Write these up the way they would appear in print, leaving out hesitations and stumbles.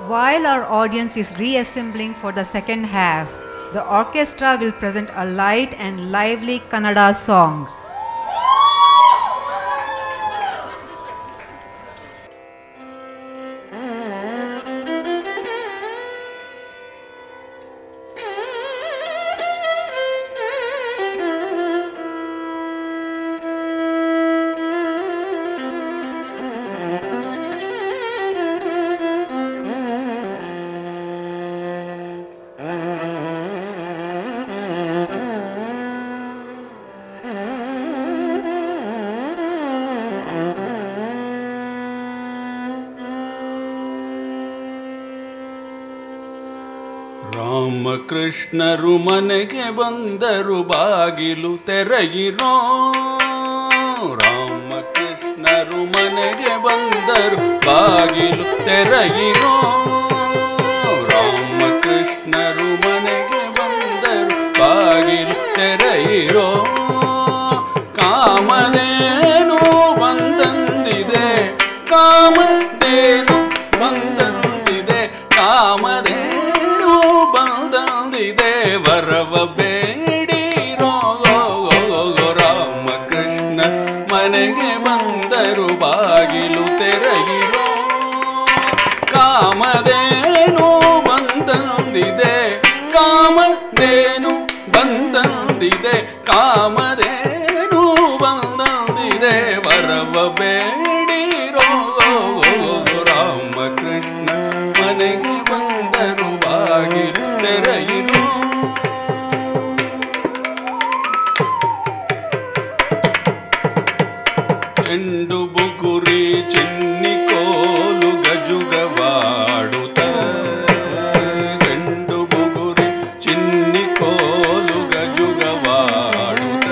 While our audience is reassembling for the second half, the orchestra will present a light and lively Kannada song. ರಾಮಕೃಷ್ಣರು ಮನೆಗೆ ಬಂದರು ಬಾಗಿಲು ತೆರೆಯಿರೋ. ರಾಮಕೃಷ್ಣರು ಮನೆಗೆ ಬಂದರು ಬಾಗಿಲು ತೆರೆಯಿರೋ. ರಾಮಕೃಷ್ಣರು ಮನೆಗೆ ಬಂದರು ಬಾಗಿಲು ತೆರೆಯಿರೋ. ಕಾಮಧೇನು ಬಂದಂದಿದೆ, ಕಾಮಧೇನು ಬಂದಂದಿದೆ, ಕಾಮಧೇನು ಬಂದಂದಿದೆ, ವರವ ಬೇಡಿರೋ. ರಾಮಕೃಷ್ಣ ಮನೆಗೆ ಬಂದರು ಬಾಗಿಲು ತೆರೆಯಿರೋ. ಕಾಮಧೇನು ಬಂದಂದಿದೆ, ಕಾಮಧೇನು ಬಂದಂದಿದೆ, ಕಾಮಧೇನು ಬಂದಂದಿದೆ, ವರವ ಬೇಡಿರೋ. ರಾಮಕೃಷ್ಣ ಮನೆಗೆ ಬಂದರು ಬಾಗಿಲು ತೆರೆಯಿರೋ. ಚೆಂಡು ಬುಗುರಿ ಚಿನ್ನಿ ಕೋಲು ಗಜುಗವಾಡುತ್ತ, ಚೆಂಡು ಬುಗುರಿ ಚಿನ್ನಿ ಕೋಲು ಗಜುಗವಾಡುತ್ತ,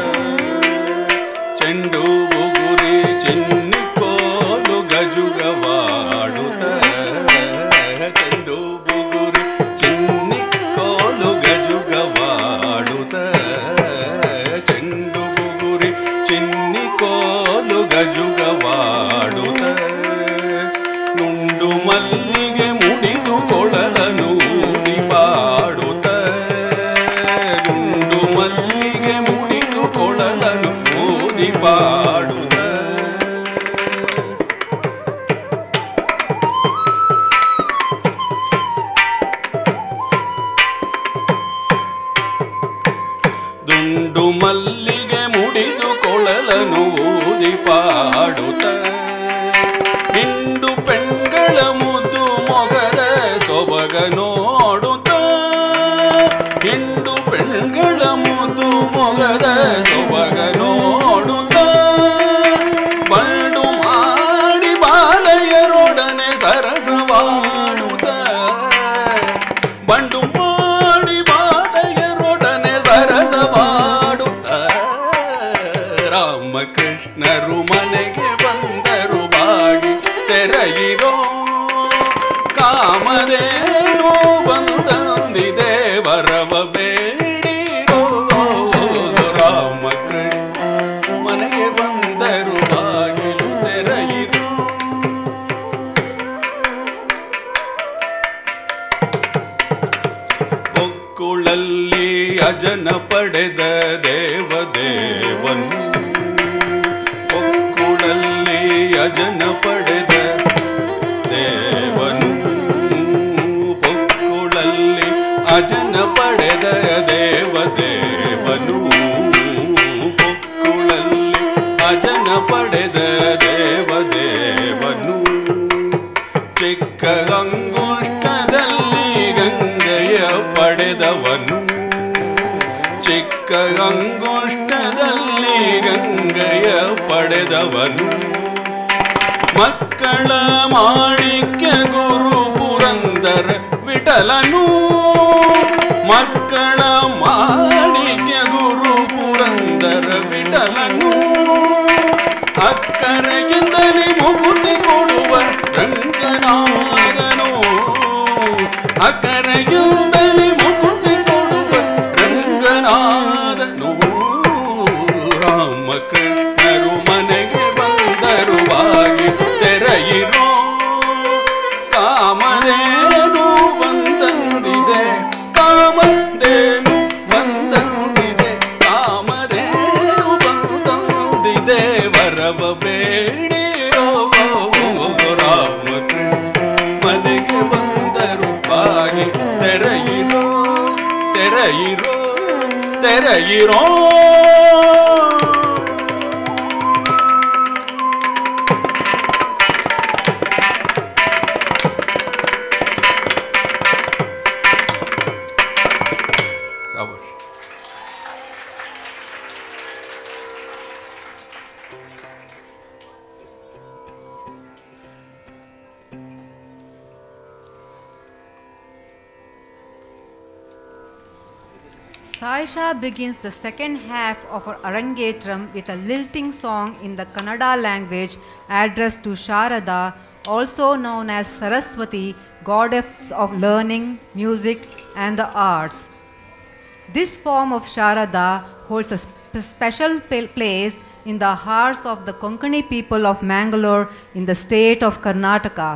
ಚೆಂಡು ಬುಗುರಿ ಚಿನ್ನಿ ಕೋಲು ಗಜುಗವಾಡುತ್ತ, ಚೆಂಡು ಬುಗುರಿ ಚಿನ್ನಿ ಕೋಲು ಗಜುಗವಾಡುತ್ತ, ಚೆಂಡು ಬುಗುರಿ ಚಿನ್ನಿ ಕೋಲು ಗಜುಗವಾಡುತ್ತ, ನುಂಡು ಮಲ್ಲಿಗೆ ಮುಡಿದು ಕೊಳಲನು ಊದಿ ಪಾಡುತ್ತ, ನುಂಡು ಮಲ್ಲಿಗೆ ಮುಡಿದು ಕೊಳಲನು ಊದಿ ಪಾಡುತ್ತ. ದುಂಡು ಮಲ್ಲಿಗೆ ಮುಡಿದು ಕೊಳಲನು ಊದಿ ಪಾಡುತ್ತ, ಹಿಂಡು ಪೆಣ್ಗಳ ಮುದ್ದು ಮೊಗದ ಸೊಬಗ ನೋಡುತ್ತ, ಹಿಂಡು ಪೆಣ್ಗಳ ಮುದ್ದು ಮೊಗದ ಸೊಬಗ ನೋಡುತ್ತ, ಬಂಡು ಮಾಡಿ ಬಾಲಯರೊಡನೆ ಸರಸವಾಡುತ್ತ, ಬಂಡು ಮಾಡಿ ಬಾಲಯರೊಡನೆ ಸರಸವಾಡುತ್ತ. ರಾಮಕೃಷ್ಣರು ಮನೆಗೆ ಬಂದರು ಬಾಗಿ ತೆರೆಯಿರೋ. ಕಾಮಧೇನು ಬಂದಂದಿದೆ, ವರವ ಬೇಡಿರೋ. ರಾಮಕೃಷ್ಣ ಮನೆಗೆ ಬಂದರು ಬಾಗಿಲು ತೆರೆಯಿರೋ. ಹೊಕ್ಕುಳಲ್ಲಿ ಅಜನ ಪಡೆದ ದೇವದೇವನು, ಹೊಕ್ಕುಳಲ್ಲಿ ಅಜನ ಪಡೆದ ದೇವನು, ಹೊಕ್ಕುಳಲ್ಲಿ ಅಜನ ಪಡೆದ ದೇವದೇವನು, ಹೊಕ್ಕುಳಲ್ಲಿ ಅಜನ ಪಡೆದ ದೇವದೇವನು, ಚಿಕ್ಕ ಅಂಗುಷ್ಟದಲ್ಲಿ ಗಂಗೆಯ ಪಡೆದವನು, ಚಿಕ್ಕ ಅಂಗುಷ್ಟದಲ್ಲಿ ಗಂಗೆಯ ಪಡೆದವನು, ಮಕ್ಕಳ ಮಾಣಿಕ್ಯ ಗುರು ಪುರಂದರ ವಿಠಲನು, ಮಕ್ಕಳ ಮಾಣಿಕ್ಯ ಗುರು ಪುರಂದರ ವಿಠಲನು, ಅಕ್ಕರೆಗಿಂದಲೇ ಮುಗುತಿ ಕೊಡುವ ರಂಗನಾಥನು, ಅಕ್ಕರೆಗಿಂದಲೇ ಮುಗುತಿ ಕೊಡುವ ರಂಗನಾಥನು. ರಾಮಕೃಷ್ಣರು ಮನೆಗೆ ಬಂದರು ಬಾಗಿ ತೆರೆಯಿರೋ. ಕಾಮಧೇನು ತೆರೆಯಿರೋ Saisha begins the second half of her Arangetram with a lilting song in the Kannada language addressed to Sharada, also known as Saraswati, goddess of learning, music and the arts. This form of Sharada holds a special place in the hearts of the Konkani people of Mangalore in the state of Karnataka.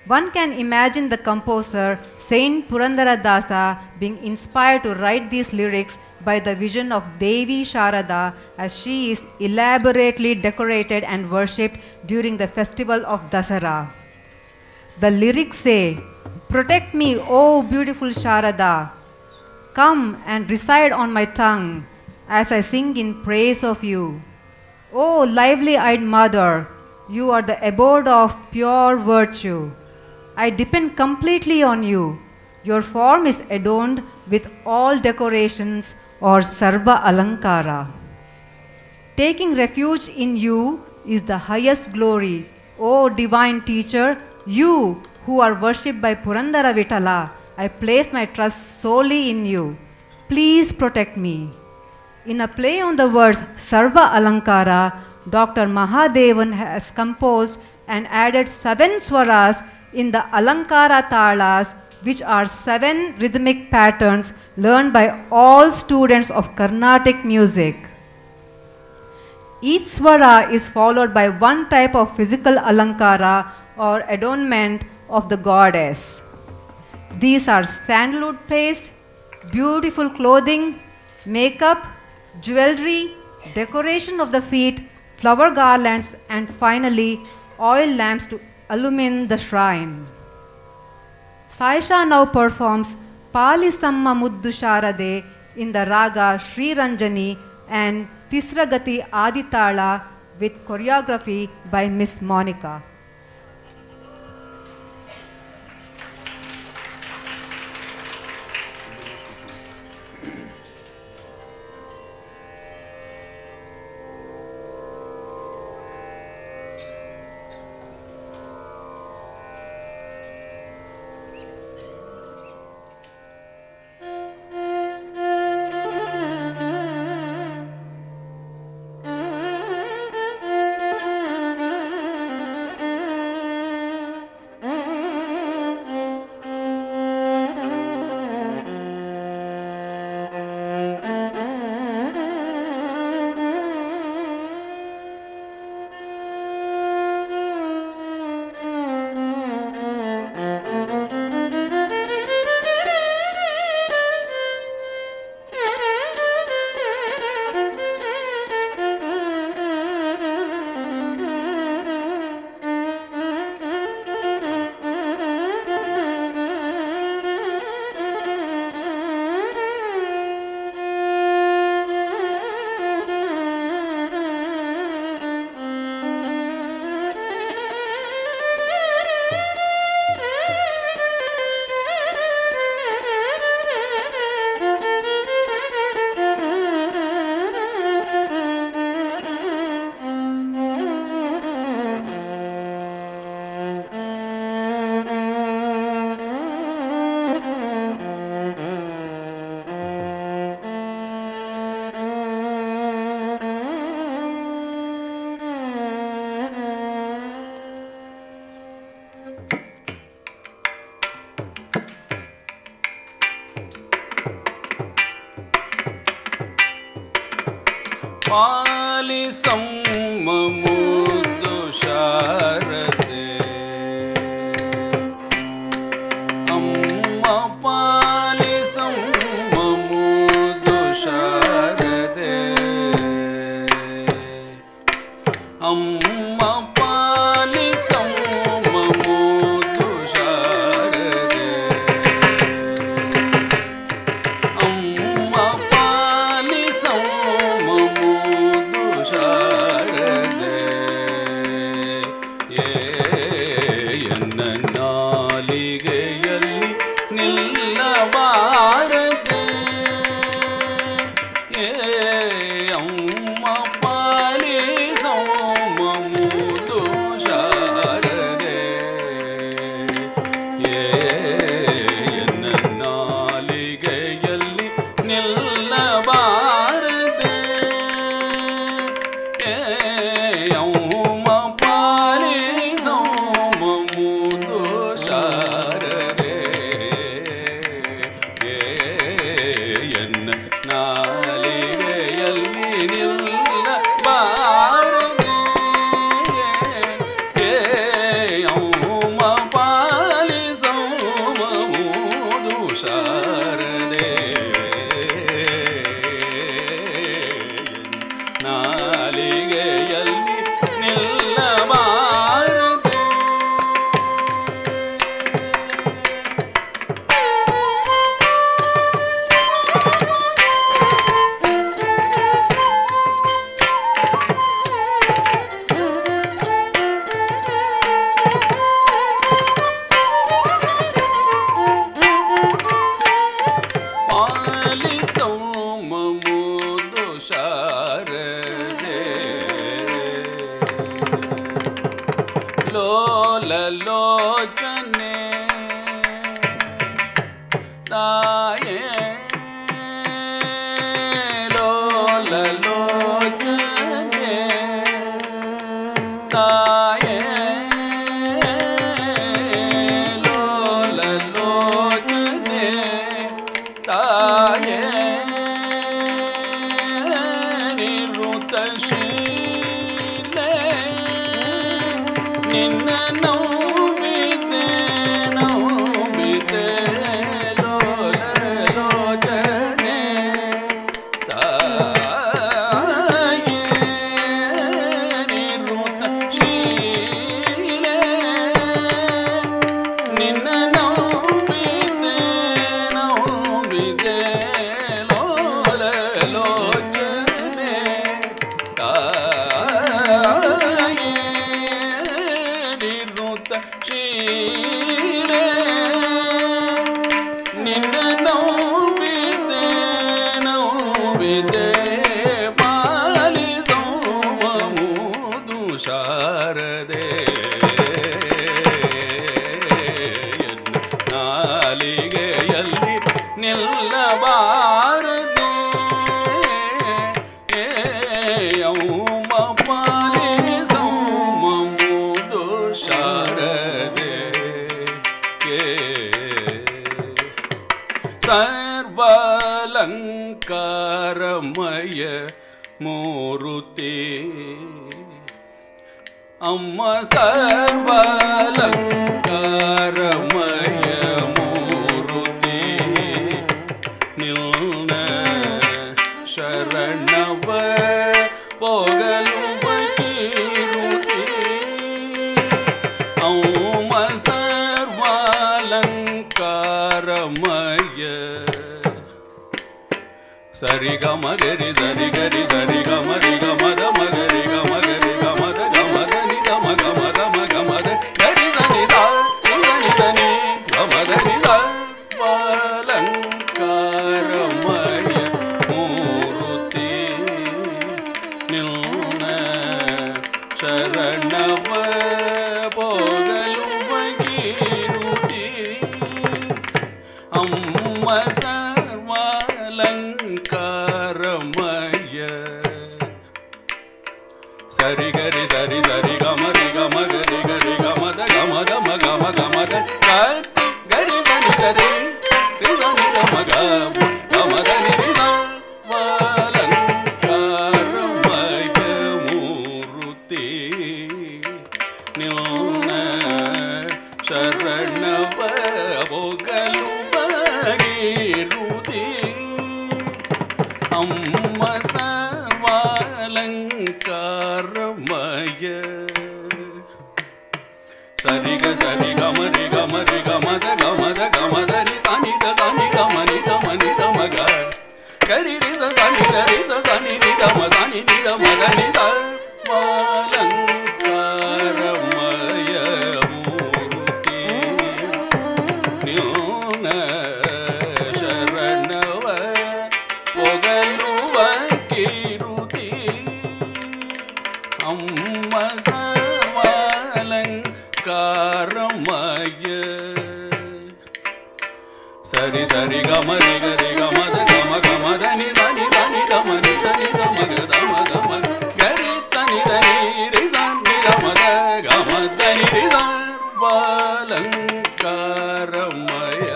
One can imagine the composer Saint Purandaradasa being inspired to write these lyrics by the vision of Devi Sharada as she is elaborately decorated and worshipped during the festival of Dasara. The lyrics say, "Protect me, O beautiful Sharada. Come and reside on my tongue as I sing in praise of you. O lively-eyed mother, you are the abode of pure virtue. I depend completely on you. Your form is adorned with all decorations or Sarva Alankara. Taking refuge in you is the highest glory. O divine teacher, you who are worshipped by Purandara Vitala, I place my trust solely in you. Please protect me." In a play on the words Sarva Alankara, Dr. Mahadevan has composed and added 7 swaras in the Alankara Talas, which are 7 rhythmic patterns learned by all students of Carnatic music. Each swara is followed by one type of physical Alankara or adornment of the goddess. These are sandalwood paste, beautiful clothing, makeup, jewelry, decoration of the feet, flower garlands, and finally oil lamps to illumine the shrine. Saisha now performs Palisamma Muddu Sharade in the raga Sri Ranjani and Tisragati Aditala with choreography by Miss Monica. ಪಾಲಿಸಮ್ಮ ಮುದ್ದು ಶಾರದೆ ಅಮ್ಮ ಪಾಲಿಸಮ್ಮ ಮುದ್ದು ಶಾರದೆ ಅಮ್ಮ ಪಾಲಿಸಮ್ಮ ಮುದ್ದು ಶಾರದೆ ಅಮ್ಮ ಲೋಲಲೋಚನೆ ತಾಯೇ ಲೋಲಲೋಚನೆ ತಾಯೇ ಲೋಲಲೋಚನೆ ತಾಯೇ ನಿರುತಶೀಲೆ ನಿನ್ನ ನೋವಿದೆ ನೋವಿದೆ ಲೋಲಲೋಚನೆ ತಾಯೇ ನಿರುತಶೀಲೆ ನಿನ್ನ ನೋವಿದೆ ನೋವಿದೆ ಲೋಲಲೋಚನೆ ತಾಯೇ ನಿರುತಶೀಲೆ ನಿನ್ನ ನೋವಿದೆ ನೋವಿದೆ ಪಾಲಿಸೋ ಮಮುದು ಶಾರದೆ ನಾಲಿಗೆಯಲ್ಲಿ ನಿಲ್ಲಬಾರದೆ ಯೌಮ ಪಾಲಿಸೋ ಮಮುದು ಶಾರದೆ ಸರ್ವಾಲಂಕಾರಮಯ ಮೂರುತಿ ಅಮ್ಮ ಸರ್ವಾಲಂಕಾರಮಯ ಮೂರುತಿ ನಿನ್ನ ಶರಣವ ಪೊಗಲುವ ಕೀರುತಿ ಅಮ್ಮ ಸರ್ವಾಲಂಕಾರಮಯ ಸರಿ ಗ ಮಗರಿ ಸರಿ ಗರಿ ಸರಿ ಗ ಮರಿ ಗ ಮದ ಮಗರಿ ಗ ಮಗರಿ ಗ ಮದ ಗ ಮದ ನಿ ಗ ಮಗ ಮದ ಮಗ ಮದ ಗರಿ ಸನಿ ಸ ನಿ ಸನಿ ಗ ಮದ ನಿ ಸ ವಾಲಂಕಾರಮಯ ಮೂರುತಿ ನಿನ್ನ ಶರಣವ ಪೊಗಲುವ ಕೀರುತಿ ಅಮ್ಮ ಸರ್ವಾಲಂಕಾರಮಯ ಸರಿ ಗರಿ ಸರಿ ಸರಿ ಗ ಮರಿ ಗ ಮಗರಿ ಗರಿ ಗ ಮದ ಗ ಮದ ಮಗ ಮಗ ಮದ ಗರಿ ಗರಿ ಸರಿ ಸನಿ ಗ ಮಗ ಗ ಮದ ನಿ ವಾಲಂಕಾರಮಯ ಮೂರುತಿ ನಿನ್ನ ಶರಣವ ಪೊಗಲುವ ಕೀರುತಿ ಅಮ್ಮ ಸರ್ವಾಲಂಕಾರಮಯ ಸರಿ ಗ ಸರಿ ಗ ಮರಿ ಗ ಮರಿ ಗ ಮದ ಗ ಮದ ಗ ಮದ ನಿ ಸನಿ ದ ಸನಿ ಗ ಮನಿ ದ ಮನಿ ದ ಮಗ ಗರಿ ರಿ ಸ ಸನಿ ದ ರಿ ಸ ಸನಿ ನಿ ದ ಮ ಸನಿ ನಿ ದ ಮಗ ನಿ ಸ ವಾಲಂಕಾರಮಯ ಮೂರುತಿ ನಿನ್ನ ಶರಣವ ಪೊಗಲುವ ಕೀರುತಿ ಅಮ್ಮ ಸರ್ವಾಲಂಕಾರಮಯ ಸರಿ ಸರಿ ಗ ಮರಿ ಗರಿ ಗ ಮದ ಗ ಮಗ ಮದ ನಿ ಸನಿ ಸನಿ ಗ ಮನಿ ಸನಿ ಗ ಮಗ ದ ಮಗ ಮಗ ಗರಿ ಸನಿ ಸನಿ ರಿ ಸನಿ ಗ ಮದ ಗ ಮದ ನಿ ರಿ ಸರ್ವಾಲಂಕಾರಮಯ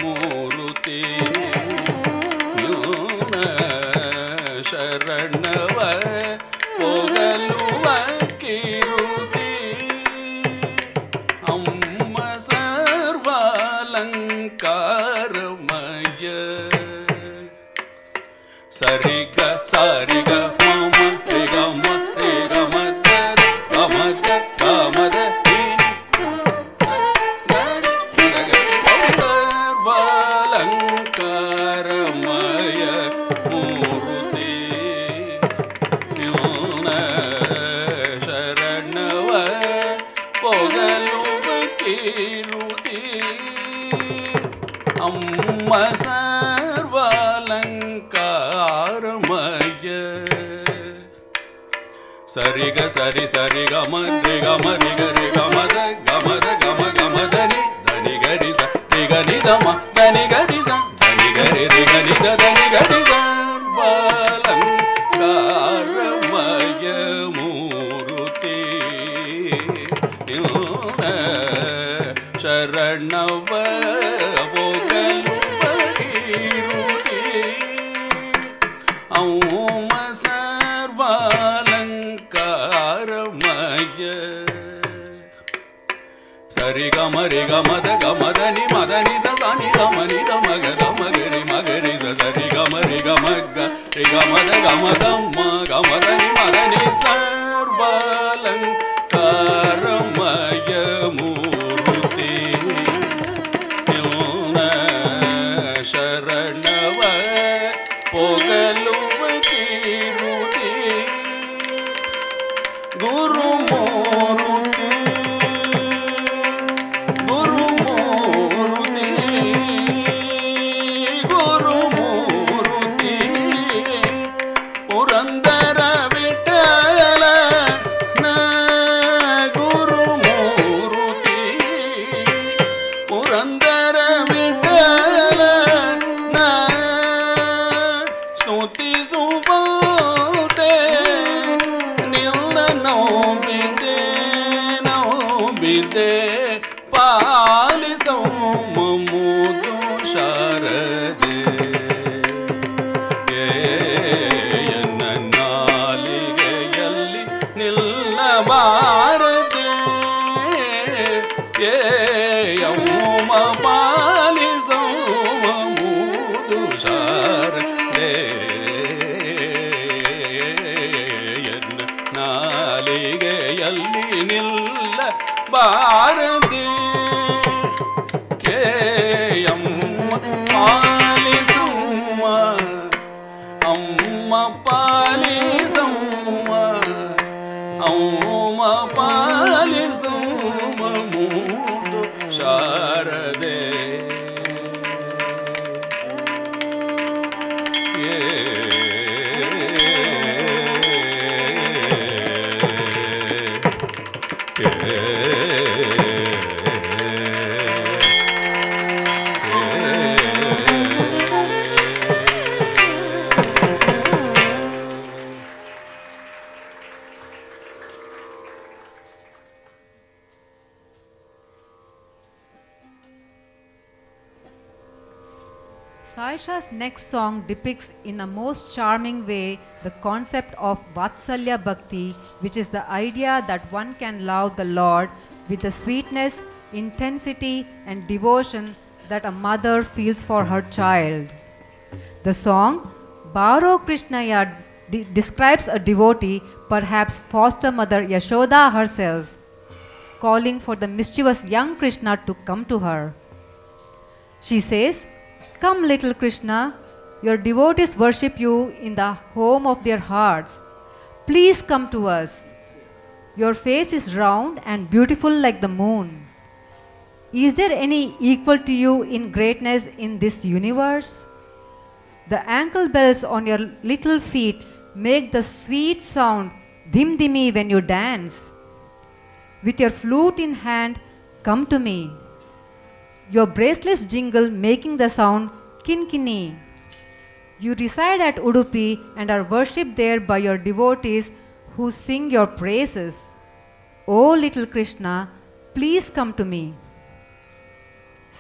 ಮೂರುತಿ ನಿನ್ನ ಶರಣವ ಪೊಗಲುವ ಕೀರುತಿ ಅಮ್ಮ ಸರ್ವಾಲಂಕಾರಮಯ ಸರಿ ಗ ಸರಿ ಗ ಮಮ ರಿ ಗ ಮ ರಿ ಗ ಮ ದ ಗ ಮ ದ ಗ ಮ ದ ಸರ್ವಾಲಂಕಾರಮಯ ಮೂರುತಿ ನಿನ್ನ ಶರಣವ ಪೊಗಲುವ ಕೀರುತಿ ಅಮ್ಮ ಸರ್ವಾಲಂಕಾರಮಯ ಸರಿ ಗ ಸರಿ ಸರಿ ಗ ಮ ರಿ ಗ ಮ ರಿ ಗ ರಿ ಗ ಮ ದ ಗ ಮ ಧನಿ ಧನಿ ಗ ರಿ ಸ ರಿ ಗ ನಿ ದ ಮ ಧನಿ ಗ ರಿ ಸ ಧನಿ ಗ ರಿ ರಿ ಗ ನಿ ದ ಧನಿ ಗ ರಿ ಸ ಬಾಲಂಕಾರಮಯ ಮೂರುತಿ ಶರಣವ ಔಮ ಸರ್ವಾಲಂಕಾರಮಯ ಸರಿ ಗ ಮ ರಿ ಗ ಮ ದ ಗ ಮ ದ ನಿ ಮ ದ ನಿ ಸ ಸ ನಿ ದ ಮ ನಿ ದ ಮ ಗ ದ ಮ ಗ ರಿ ಸ ಸರಿ ಗ ಮ ರಿ ಗ ಮ ಗ ರಿ ಗ ಮ ದ ಗ ಮ ದ ಮ ಗ ಮ ದ ನಿ ಮ ದ ನಿ ಸರ್ವಾಲಂಕಾರಮಯ ಮೂರುತಿ ಶರಣವ ಪೊಗಲುವ ಕೀರುತಿ ಗುರುಮೂರುತಿ ಗುರುಮೂರುತಿ ಗುರುಮೂರುತಿ ಪುರಂದರ ವಿಠಲ ನ ಗುರುಮೂರುತಿ ಪುರಂದರ ವಿಠಲ ನ ಸ್ತುತಿಸುವಂತೆ ನಿನ್ನ ನೋಬಿದೆ ಪಾಲಿಸೋ ಮಮುದು ಶಾರದೆ ಎನ್ನ ನಾಲಿಗೆಯಲ್ಲಿ ನಿಲ್ಲಬಾರದೆ ಯೌಮ ಪಾಲಿಸೋ ಮಮುದು ಶಾರದೆ ಎನ್ನ ನಾಲಿಗೆಯಲ್ಲಿ ನಿಲ್ಲಬಾರದೆ ಪಾಲಿಸಮ್ಮ ಅಮ್ಮ ಪಾಲಿಸಮ್ಮ ಅಮ್ಮ ಪಾಲಿಸಮ್ಮ ಮೂದು ಶಾರದೆ Saisha's next song depicts in a most charming way the concept of Vatsalya Bhakti, which is the idea that one can love the Lord with the sweetness, intensity and devotion that a mother feels for her child. The song Baro Krishnaya describes a devotee, perhaps foster mother Yashoda herself, calling for the mischievous young Krishna to come to her. She says, "Come, little Krishna, your devotees worship you in the home of their hearts. Please come to us. Your face is round and beautiful like the moon. Is there any equal to you in greatness in this universe? The ankle bells on your little feet make the sweet sound dim-dimmy when you dance. With your flute in hand, come to me. Your bracelets jingle making the sound kinkini. You reside at Udupi and are worshipped there by your devotees who sing your praises. O little Krishna, please come to me."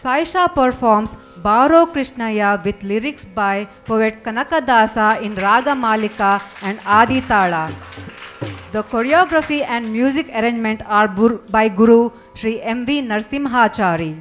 Saisha performs Baro Krishnaya with lyrics by poet Kanakadasa in Raga Malika and Adi Tala. The choreography and music arrangement are by Guru Sri M.V. Narsimhachari.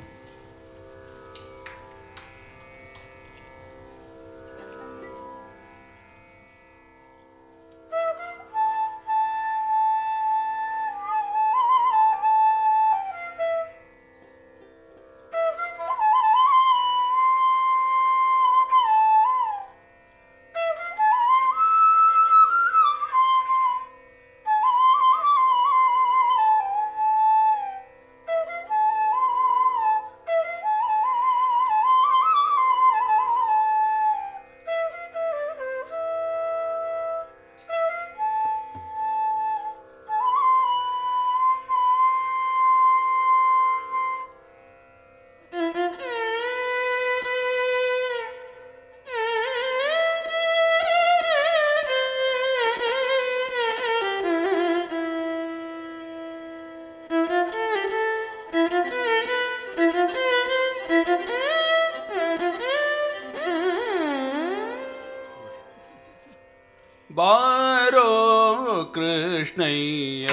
ಕೃಷ್ಣಯ್ಯ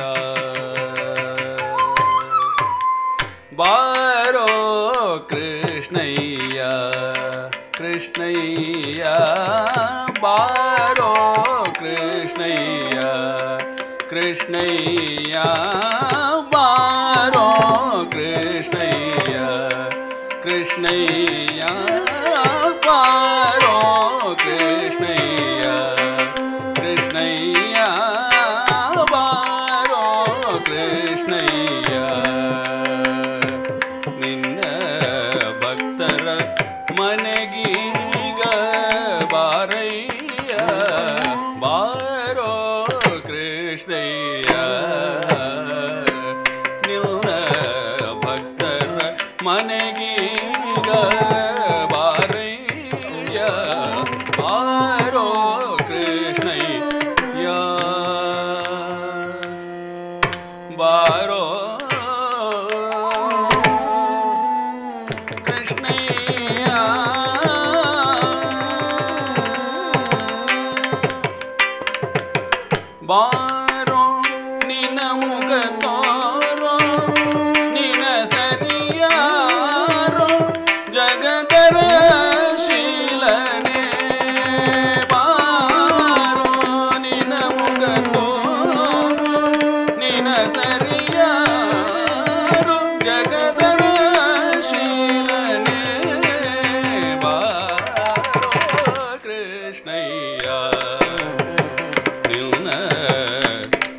ಬಾರೋ ಕೃಷ್ಣಯ್ಯ ಕೃಷ್ಣಯ್ಯ ಬಾರೋ ಕೃಷ್ಣಯ್ಯ ಕೃಷ್ಣಯ್ಯ ಬಾರೋ ಕೃಷ್ಣಯ್ಯ ಕೃಷ್ಣಯ್ಯ ಬಾರೋ ಕೃಷ್ಣಯ್ಯ ಕೃಷ್ಣಯ್ಯ ಬಾರೋ ಕೃಷ್ಣಯ್ಯ ನಿನ್ನ ಭಕ್ತರ ಮನೆಗೀಗ ಬಾರಯ್ಯ ಬಾರೋ ಕೃಷ್ಣಯ್ಯ ನಿನ್ನ ಭಕ್ತರ ಮನೆಗೀಗ ಬಾರಯ್ಯ ಬಾರೋ ಕೃಷ್ಣಯ್ಯ ಬಾರೋ ಕೃಷ್ಣಯ್ಯ ಬಾರೋ ನಿನ್ನ ಮುಖ ತೋರೋ ನಿನ್ನ ಸರಿಯಾರೋ ಜಗದರ ಶೀಲನೆ ಬಾರೋ ನಿನ್ನ ಮುಖ ತೋರೋ ನಿನ್ನ ಸರಿಯಾರೋ ಜಗದರ ಶೀಲನೆ ಬಾರೋ ಕೃಷ್ಣಯ್ಯ ನಿನ್ನ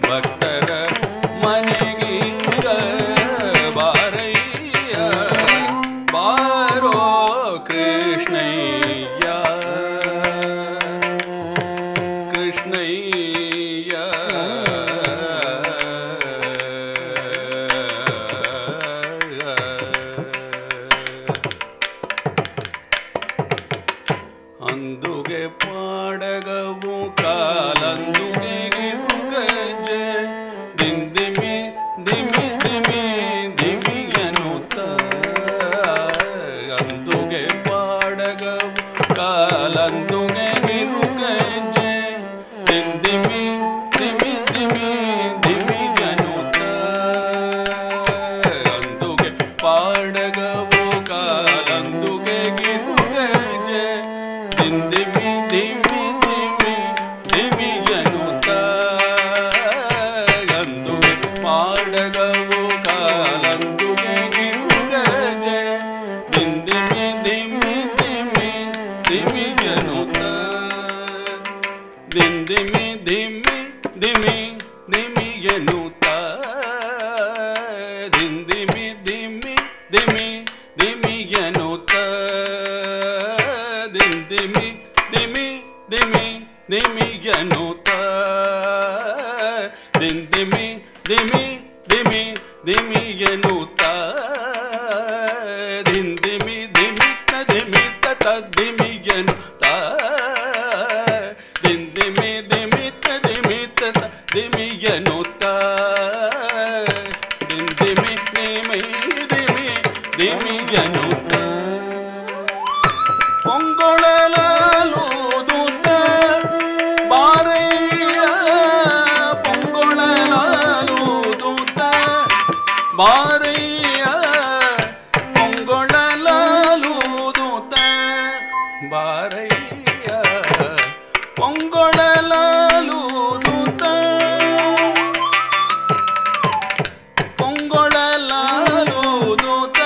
ಭಕ್ತರ ಮನೆಗೀಗ ಬಾರಯ್ಯ ಬಾರೋ ಕೃಷ್ಣಯ್ಯ ಕೃಷ್ಣಯ್ಯ ಅಂದುಗೆ ಪಾಡಗವು ಕಾಲಂದುಗೆ ಗಿರುಗಜ್ಜೆ ದಿಂದಿಮಿ ದಿಮಿ ದಿಮಿ ದಿಮಿಯನುತ ಅಂದುಗೆ ಪಾಡಗವು ಕಾಲಂದುಗೆ ಗಿರುಗಜ್ಜೆ ದಿಂದಿಮಿ ದಿಮಿ ದಿಮಿ ದಿಮಿಯನುತ ಅಂದುಗೆ ಪಾಡಗವು ಕಾಲಂದುಗೆ ಗಿರುಗಜ್ಜೆ ದಿಂದಿಮಿ ದಿಮಿ ದಿಮಿ ದಿಮಿ ಜನುತ ಅಂದುಗೆ ಪಾಡಗವು ಕಾಲಂದುಗೆ ಗಿರುಗಜೆ ದಿಂದಿಮಿ ದಿಮಿ ದಿಮಿ ದಿಮಿ ಜನುತ ದಿಂದಿಮಿ ದಿಮಿ ದಿಮಿ ದಿಮಿ ಜನುತ ದಿಂದಿಮಿ ದಿಮಿ ದಿಮಿ ದಿಮಿ ಜನುತ ದಿಂದಿಮಿ ದಿಮಿ ದಿಮಿ ದಿಮಿ ಜನುತ ದಿಂದಿಮಿ ದಿಮಿ ದಿಮಿ ದಿಮಿ ಜನುತ ದಿಂದಿಮಿ ದಿಮಿ ದಿಮಿ ದಿಮಿ ಜನುತ ದಿಂದಿಮಿ ದಿಮಿ ದಿಮಿ ದಿಮಿ ಜನುತ ದಿಂದಿಮಿ ದಿಮಿ ದಿಮಿ ದಿಮಿ ಜನುತ ಪೊಂಗೊಳಲೂದುತ್ತ ಬಾರಯ್ಯ ಪೊಂಗೊಳಲೂದುತ್ತ ಬಾರಯ್ಯ ಪೊಂಗೊಳಲೂದುತ್ತ ಬಾರಯ್ಯ ಪೊಂಗೊಳಲೂದುತ್ತ ಪೊಂಗೊಳಲೂದುತ್ತ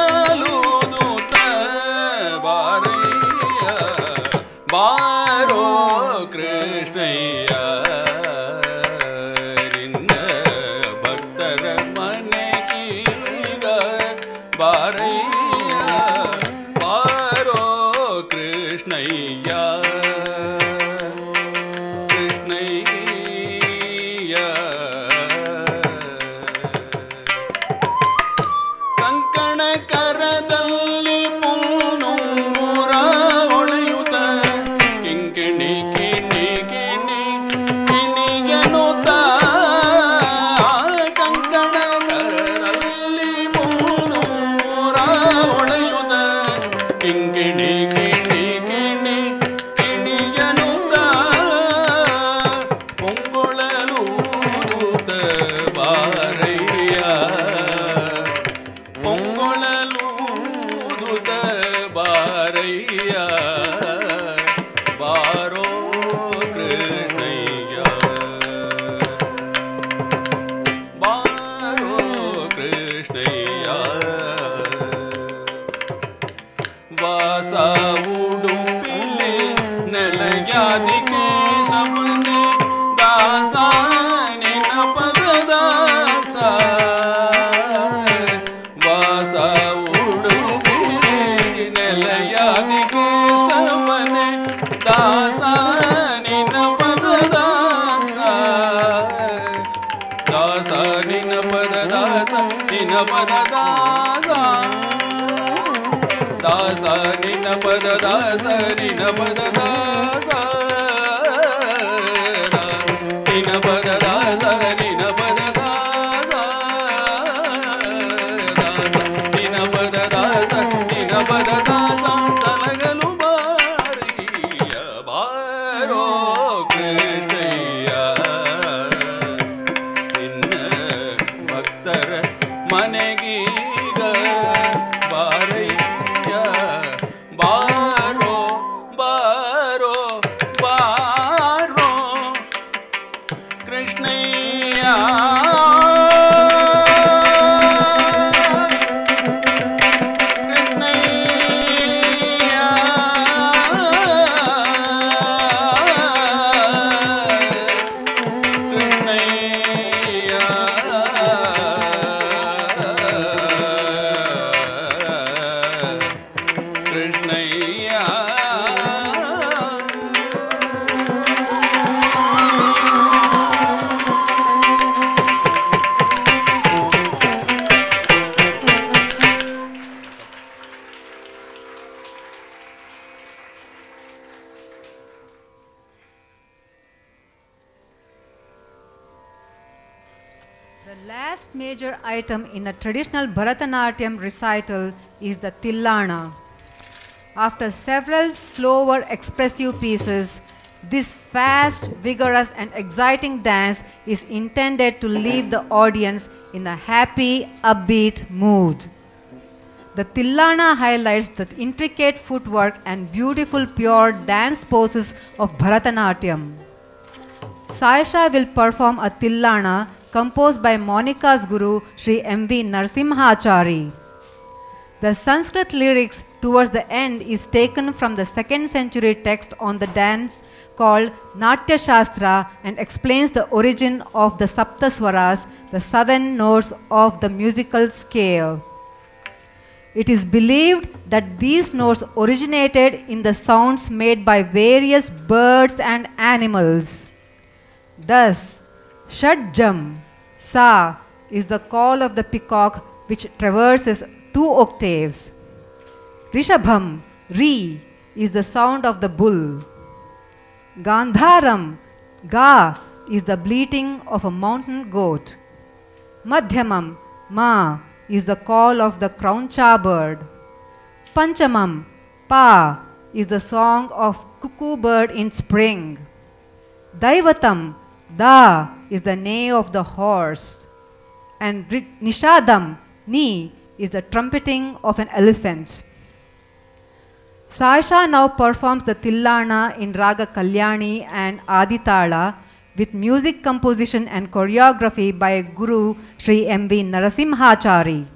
ಪೊಂಗೊಳಲೂದುತ್ತ ಬಾರಯ್ಯ ಬಾರೋ ಕೃಷ್ಣಯ್ಯ ಬಾರಯ್ಯ ಪೊಂಗೊಳಲು ಊದುತ ಬಾರಯ್ಯ ಬಾರೋ ಕೃಷ್ಣಯ್ಯ ಬಾರೋ ಕೃಷ್ಣಯ್ಯ ವಾಸ ಉಡುಪಿಲೆ ನೆಲೆಯಾದಿ ಕೇಶವನೇ ದಾಸ ನಿನ್ನ ಪದದಾಸ ವಾಸ ಉಡುಪಿಲೆ ನೆಲೆಯಾದಿ ಕೇಶವನೇ ದಾಸ ನಿನ್ನ ಪದದಾಸ ದಾಸ ನಿನ್ನ ಪದದಾಸ ನಿನ್ನ ಪದದಾಸ ದಾಸ ನಿನ್ನ ಪದ ದಾಸ ನಿನ್ನ ಪದ ದಾಸ ನಿನ್ನ ಪದ ದಾಸ ನಿನ್ನ ಪದ ದಾಸ ದಾಸ ನಿನ್ನ ಪದ ದಾಸ ನಿನ್ನ ಪದ ದಾಸ ಸಲಗಲು ಬಾರಿಯ ಬಾರೋ ಕೃಷ್ಣಯ್ಯ ನಿನ್ನ ಭಕ್ತರ ಮನೆಗೀಗ ಬಾರಯ್ಯ ಬಾರೋ ಬಾರೋ ಬಾರೋ ಕೃಷ್ಣಯ್ಯ The last major item in a traditional Bharatanatyam recital is the Tillana. After several slower expressive pieces, this fast, vigorous and exciting dance is intended to leave the audience in a happy, upbeat mood. The Tillana highlights the intricate footwork and beautiful pure dance poses of Bharatanatyam. Saisha will perform a Tillana composed by Monika's guru Sri M.V. Narsimhachari. The Sanskrit lyrics towards the end is taken from the 2nd century text on the dance called Natya Shastra and explains the origin of the Saptaswaras, the 7 notes of the musical scale. It is believed that these notes originated in the sounds made by various birds and animals. Thus, Shadjam, Sa, is the call of the peacock which traverses 2 octaves. Rishabham, Ri, is the sound of the bull. Gandharam, Ga, is the bleating of a mountain goat. Madhyamam, Ma, is the call of the crowncha bird. Panchamam, Pa, is the song of cuckoo bird in spring. Daivatam, Da, is the neigh of the horse. And Nishadam, Ni, is the trumpeting of an elephant. Saisha now performs the Tillana in Raga Kalyani and Aditala with music composition and choreography by Guru Sri M.V. Narasimhachari.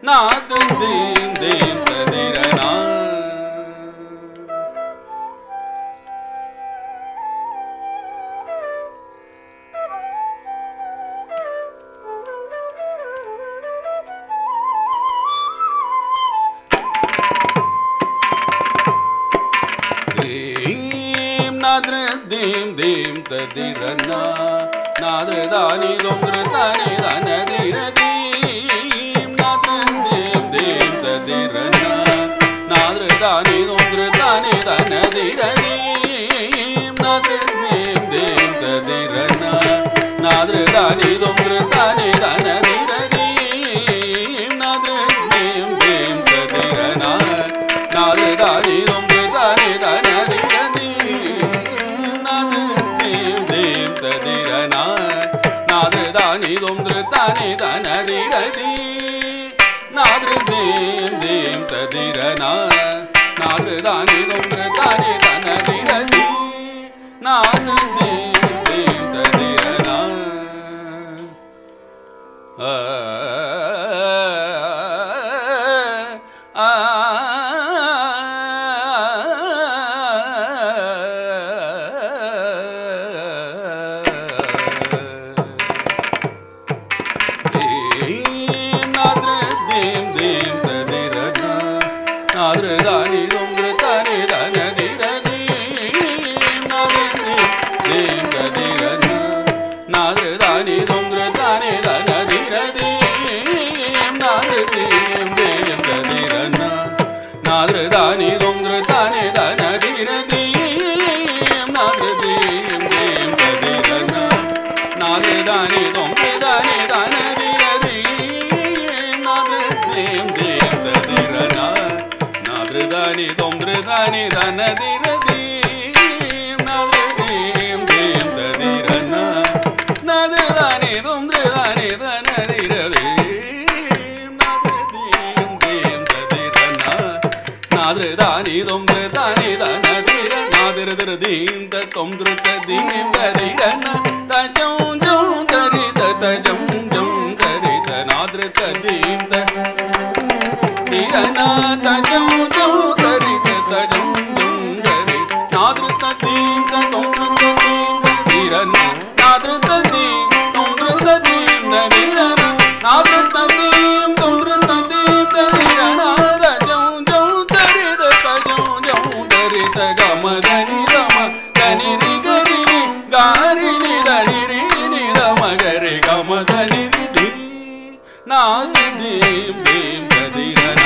ನಾದ್ರ ದೇಂ ದೇಂ ತದಿರನ ನಾದ್ರ ದೇಂ ದೇಂ ತದಿರನ ನಾದ್ರ ದಾನಿ ದೊಂದ್ರ ತಾನಿ ದನ ದಿರ ದೀಂ ನಾದ್ರ ದೇಂ ದೇಂ ತದಿರನ ನಾದ್ರ ದಾನಿ ದೊಂದ್ರ ತಾನಿ ದನ ದಿರ ದೀಂ ನಾದ್ರ ದೇಂ ದೇಂ ತದಿರನ ನಾದ್ರ ದಾನಿ ದೊಂದ್ರ ತಾನಿ ದನ ದಿರ ದೀಂ ನಾದ್ರ ದೇಂ ದೇಂ ತದಿರನ ನಾದ್ರ ದಾನಿ ದೊಂದ್ರ ತಾನಿ ದನ ದಿರ ನಾದ್ರದಾನಿ ದೊಂದ್ರತಾನಿ ದನದಿರದಿ ನಾದ್ರ ದೇಂ ದೇಂ ತದಿರನ ನಾದ್ರದಾನಿ ದೊಂದ್ರತಾನಿ ದನದಿರದಿ ನಾದ್ರ ದೇಂ ದೇಂ ತದಿರನ ನಾದ್ರದಾನಿ ದೊಂದ್ರತಾನಿ ದನದಿರದಿ ನಾದ್ರದಾನಿ ದೊಂದ್ರತಾನಿ ದನದಿರದಿ ನಾದ್ರ ದೇಂ ದೇಂ ತದಿರನ ನಾದ್ರದಾನಿ ದೊಂದ್ರತಾನಿ ದನದಿರದಿ ನಾದ್ರ ದೇಂ ದೇಂ ತದಿರನ ನಾದ್ರದಾನಿ ದೊಂದ್ರತಾನಿ ದನದಿರದಿ ನಾದ್ರ ದೇಂ ದೇಂ ತದಿರನ ನಾದ್ರದಾನಿ ದೊಂದ್ರತಾನಿ ದನದಿರದಿ ನಾದ್ರ ದೇಂ ದೇಂ ತದಿರನ ನಾದ್ರದಾನಿ ದೊಂದ್ರತಾನಿ ದನದಿರದಿ ನಾದ್ರ ದೇಂ ದೇಂ ತದಿರನ ನಾದ್ರದಾನಿ ದೊಂದ್ರತಾನಿ ದನದಿರ ನಾದ್ರದರ ದೀಂ ತೊಂದ್ರ ತದೀಂ ತದಿರನ ತಜಂ ಜಂ ತರಿತ ತಜಂ ಜಂ ತರಿತ ನಾದ್ರ ತದೀಂ ತದಿರನ ತಜಂ ಜಂ ತರಿತ ತಜಂ ಜಂ ತರಿ ನಾದ್ರ ತದೀಂ ತೊಂದ್ರ ತದೀಂ ತದಿರನ ನಾದ್ರ ತದೀಂ ತೊಂದ್ರ ತದೀಂ ತದಿರನ ನಾದ್ರ ತದೀಂ ತೊಂದ್ರ ತದೀಂ ತದಿರನ ತಜಂ ಜಂ ತರಿತ ತಜಂ ಜಂ ತರಿತ ಗಮದನಿ ಗಮ ಗನಿ ರಿ ಗರಿ ಗಾರಿ ನಿ ಧನಿ ರಿ ನಿ ಧಮ ಗರಿ ಗಮದನಿ ರಿ ನಾದ್ರ ದೇಂ ದೇಂ ತದಿರನ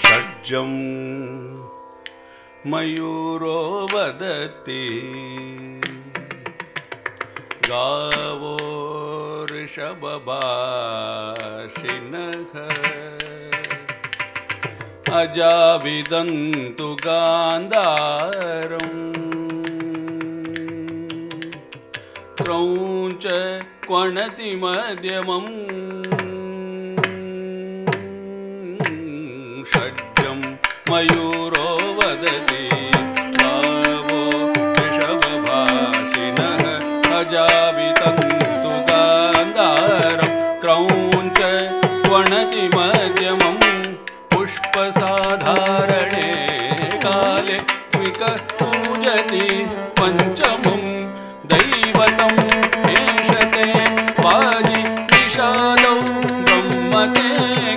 ಷಡ್ಜಂ ಮಯೂರೋ ವದತಿ गावो ऋषभभाषिणः अजाविदन्तु गान्धारम् क्रौञ्च क्वणति मध्यमम् षड्जं मयूरो वदति गावो ऋषभभाषिणः अजाविदन्तु गान्धारं क्रौञ्च क्वणति मध्यमम् पुष्पसाधारणे काले त्विक पूजति पञ्चमं दैवतं एषते वाजि विशालौ ब्रह्मते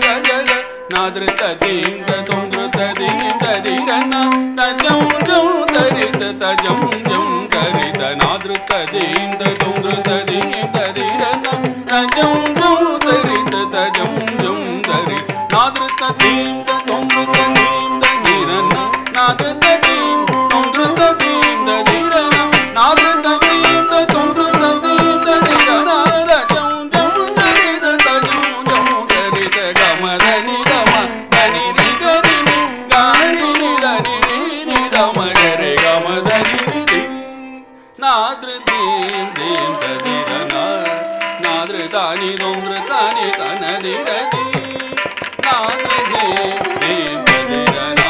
गजग नादृतदीं ततुमृतदीं तदिरन तजं जं तरित तजं जं तरित नादृतदीं ततुमृतदीं तदिरन तजं जं तरित तजं जं तरित नादृतदीं ततुमृतदीं तदिरन नादृतदीं ततुमृतदीं तदिरन नादृतदीं ततुमृतदीं तदिरन तजं जं तरित तजं जं तरित गमदनि गम धनि रि गरि नि गारि नि धनि रि नि धम गरे गमदनि रि नादृ दीं दीं तदिरन ನಾದೃತಾನಿ ನುಮೃತಾನಿ ತನದಿರದಿ ನಾದೃದಿ ದೇವದಿರನ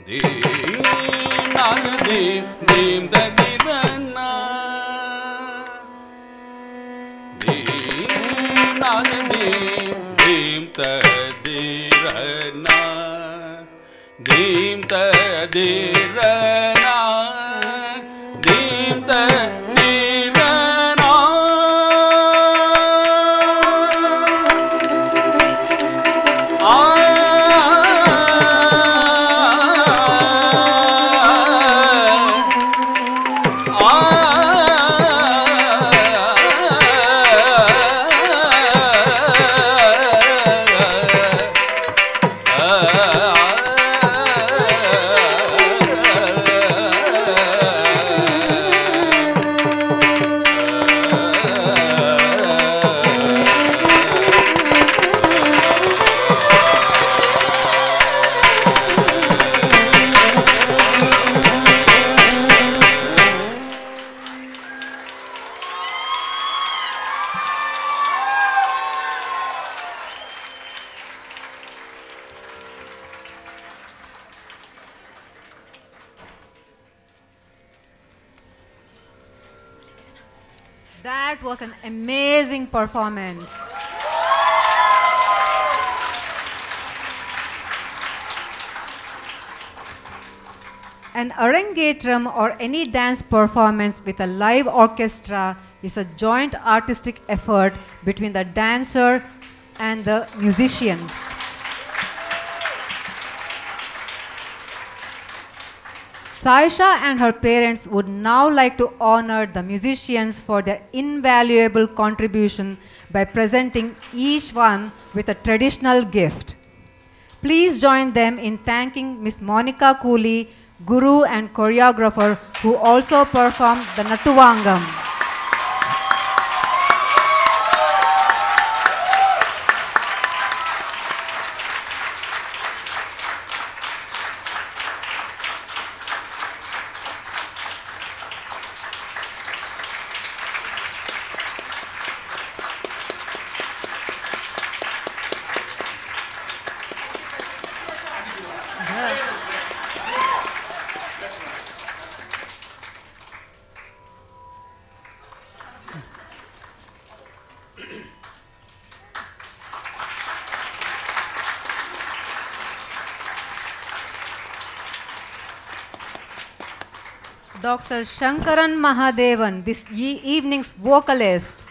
ದೇ ನಾದೃದಿ ದೇವದಿರನ ದೇ ನಾದೃದಿ ದೇವದಿರನ ಧೀಂ ತದಿರನ ಧೀಂ ತದಿರನ ಆ That was an amazing performance. An arangetram or any dance performance with a live orchestra is a joint artistic effort between the dancer and the musicians. Saisha and her parents would now like to honor the musicians for their invaluable contribution by presenting each one with a traditional gift. Please join them in thanking Miss Monica Cooley, guru and choreographer, who also performed the Nattuvangam. Dr. Shankaran Mahadevan, this evening's vocalist.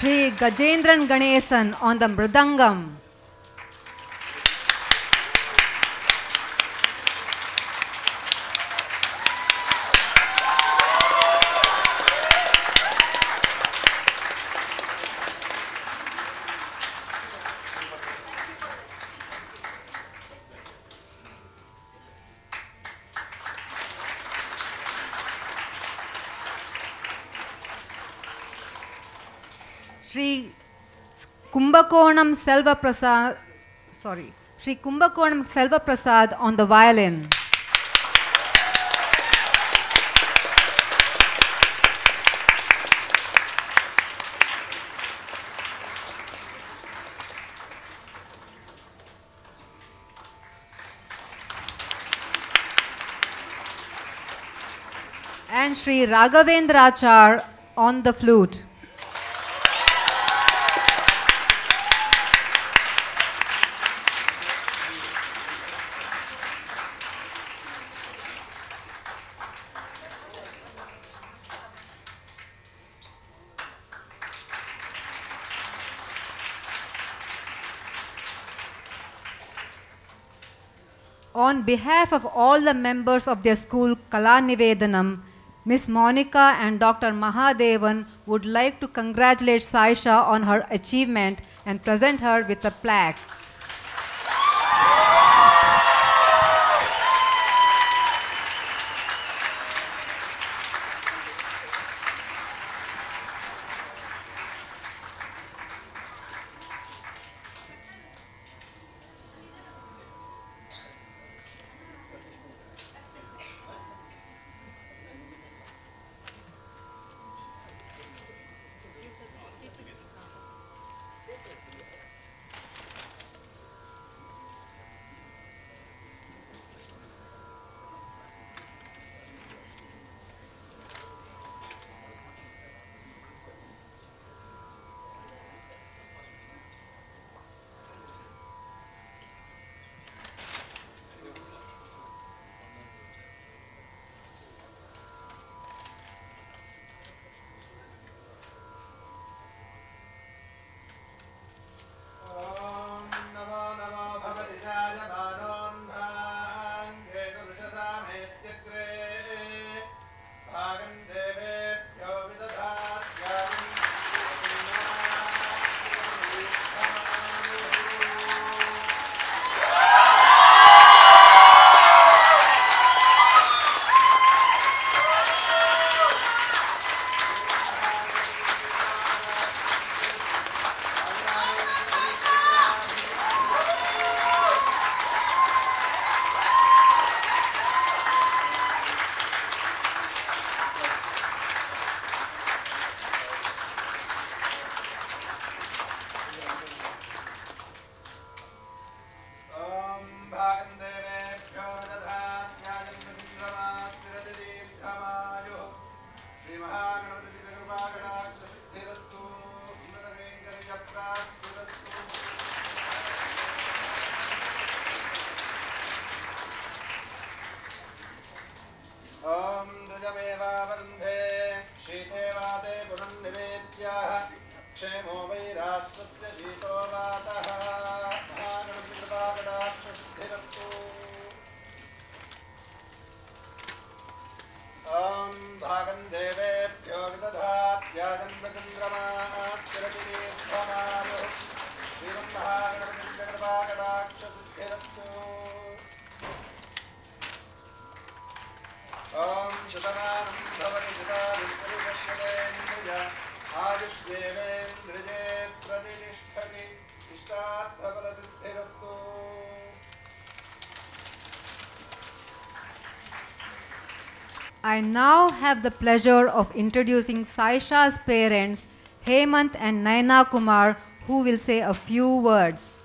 Shri Gajendran Ganesan on the Mridangam. Shri Kumbakonam Selva Prasad, Shri Kumbakonam Selva Prasad on the violin. And Shri Raghavendra Achar on the flute. On behalf of all the members of their school Kala Nivedanam, Miss Monica and Dr. Mahadevan would like to congratulate Saisha on her achievement and present her with a plaque. I now have the pleasure of introducing Saisha's parents, Hemant and Naina Kumar, who will say a few words.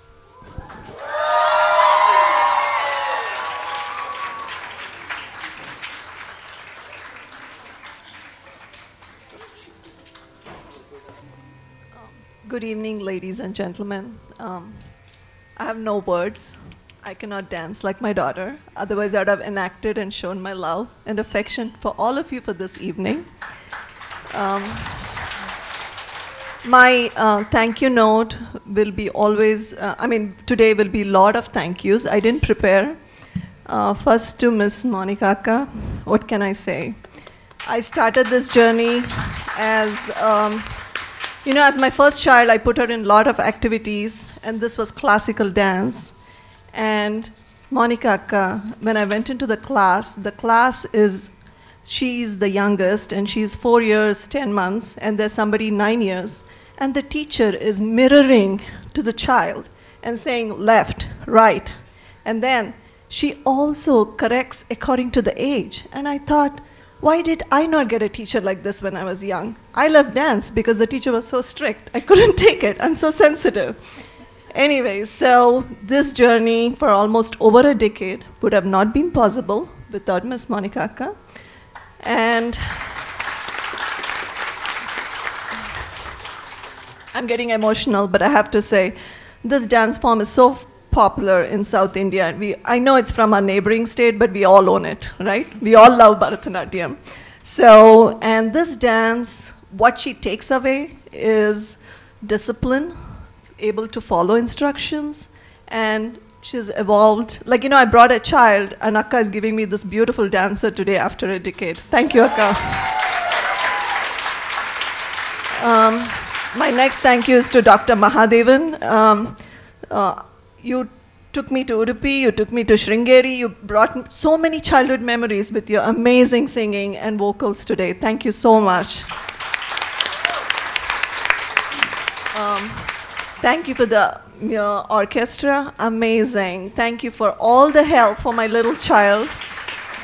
Good evening, ladies and gentlemen. I have no words. I cannot dance like my daughter. Otherwise, I would have enacted and shown my love and affection for all of you for this evening. My thank you note will be always, today will be a lot of thank yous. I didn't prepare. First to Miss Monica Akka, what can I say? I started this journey as, as my first child, I put her in a lot of activities, and this was classical dance. And Monica Akka, when I went into the class she's the youngest, and she's 4 years, 10 months, and there's somebody 9 years. And the teacher is mirroring to the child and saying left, right. And then she also corrects according to the age. And I thought, why did I not get a teacher like this when I was young? I loved dance because the teacher was so strict. I couldn't take it. I'm so sensitive. Anyway, so this journey for almost over a decade would have not been possible without Miss Monica Akka. And I'm getting emotional, but I have to say, this dance form is so popular in South India. I know it's from our neighboring state, but we all own it, right? We all love Bharatanatyam. So, and this dance, what she takes away is discipline, able to follow instructions, and she's evolved. Like, I brought a child, and Akka is giving me this beautiful dancer today after a decade. Thank you, Akka. My next thank you is to Dr. Mahadevan. You took me to Udupi, you took me to Sringeri, you brought so many childhood memories with your amazing singing and vocals today. Thank you so much. Thank you for your orchestra, amazing. Thank you for all the help for my little child,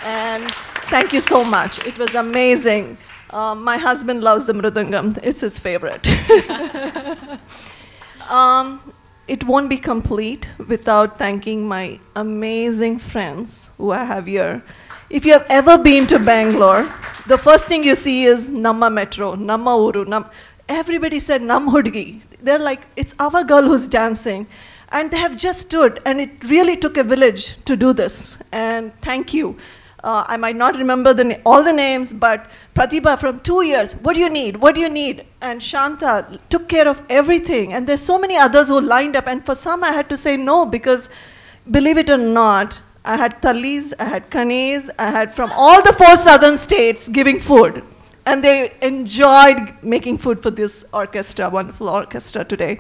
and thank you so much. It was amazing. My husband loves the mridangam, it's his favorite. It won't be complete without thanking my amazing friends who I have here. If you have ever been to Bangalore, the first thing you see is Namma Metro, Namma Uru. Everybody said Nam Hudgi. They're like, it's our girl who's dancing. And they have just stood, and it really took a village to do this. And thank you. I might not remember all the names, but Pratibha from 2 years, what do you need? What do you need? And Shanta took care of everything. And there's so many others who lined up. And for some, I had to say no, because believe it or not, I had Tallis, I had Kanes, I had from all the 4 southern states giving food. And they enjoyed making food for this orchestra, wonderful orchestra today.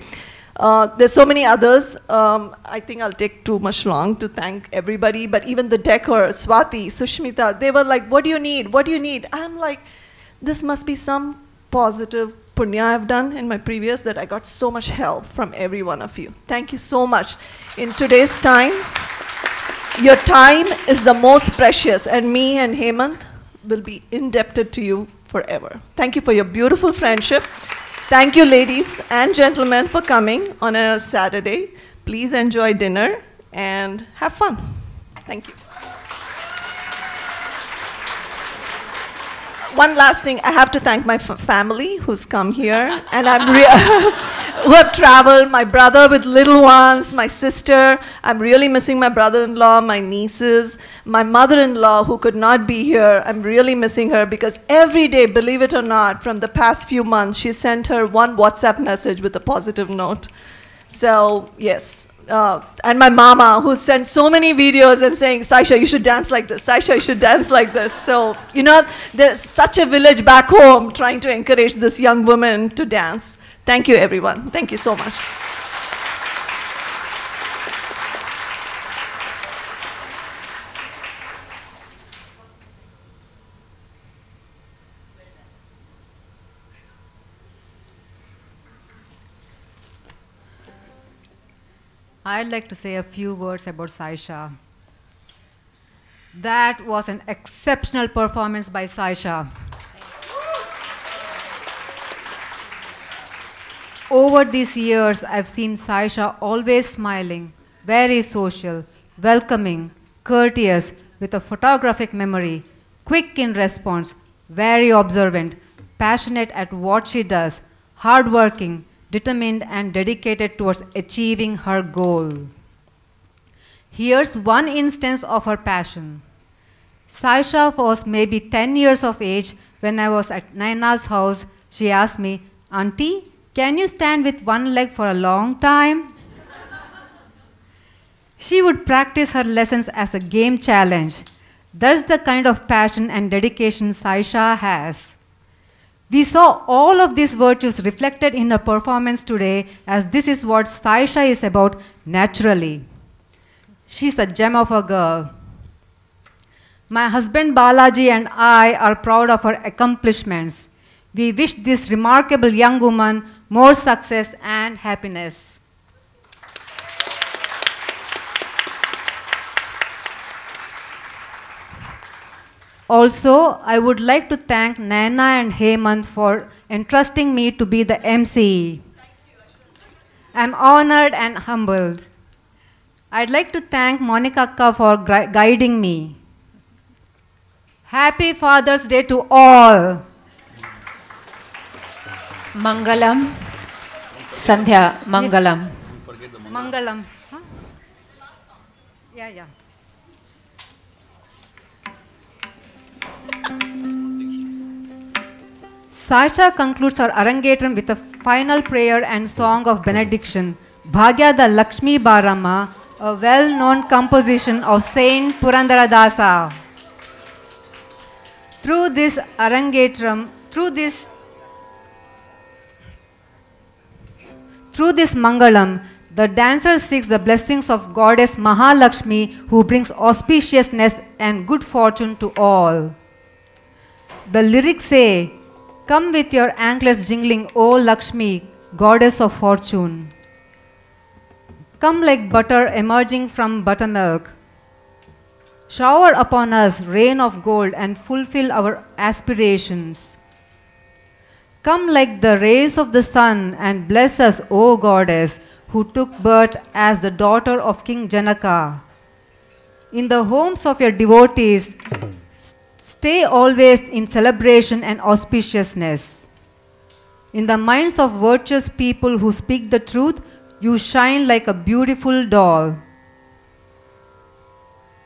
There's so many others. I think I'll take too much long to thank everybody, but even the decor, Swati, Sushmita, they were like, what do you need? What do you need? I'm like, this must be some positive punya I've done in my previous, that I got so much help from every one of you. Thank you so much. In today's time, your time is the most precious, and me and Hemant will be indebted to you forever. Thank you for your beautiful friendship. Thank you, ladies and gentlemen, for coming on a Saturday. Please enjoy dinner and have fun. Thank you. One last thing, I have to thank my family who's come here, and who have traveled, my brother with little ones, my sister. I'm really missing my brother-in-law, my nieces, my mother-in-law who could not be here. I'm really missing her, because every day, believe it or not, from the past few months, she sent her one WhatsApp message with a positive note. So, yes. And my mama, who sent so many videos and saying, Saisha, you should dance like this. Saisha, you should dance like this. So, there's such a village back home trying to encourage this young woman to dance. Thank you, everyone. Thank you so much. I'd like to say a few words about Saisha. That was an exceptional performance by Saisha. Over these years, I've seen Saisha always smiling, very social, welcoming, courteous, with a photographic memory, quick in response, very observant, passionate at what she does, hardworking, determined and dedicated towards achieving her goal. Here's one instance of her passion. Saisha was maybe 10 years of age when I was at Naina's house. She asked me, Auntie, can you stand with one leg for a long time? She would practice her lessons as a game challenge. That's the kind of passion and dedication Saisha has. We saw all of these virtues reflected in her performance today, as this is what Saisha is about naturally. She's a gem of a girl. My husband Balaji and I are proud of her accomplishments. We wish this remarkable young woman more success and happiness. Also, I would like to thank Naina and Hemant for entrusting me to be the MC. I'm honored and humbled. I'd like to thank Monica Akka for guiding me. Happy Father's Day to all. Mangalam. Sandhya, Mangalam. Mangalam. Huh? Yeah. Saisha concludes her Arangetram with a final prayer and song of benediction, Bhagyada Lakshmi Barama, a well-known composition of Saint Purandaradasa. Through this Arangetram, through this Mangalam, the dancer seeks the blessings of Goddess Mahalakshmi, who brings auspiciousness and good fortune to all. The lyrics say, "Come with your anklets jingling, O Lakshmi, Goddess of fortune. Come like butter emerging from buttermilk. Shower upon us rain of gold and fulfill our aspirations. Come like the rays of the sun and bless us, O Goddess, who took birth as the daughter of King Janaka. In the homes of your devotees, stay always in celebration and auspiciousness. In the minds of virtuous people who speak the truth, you shine like a beautiful doll.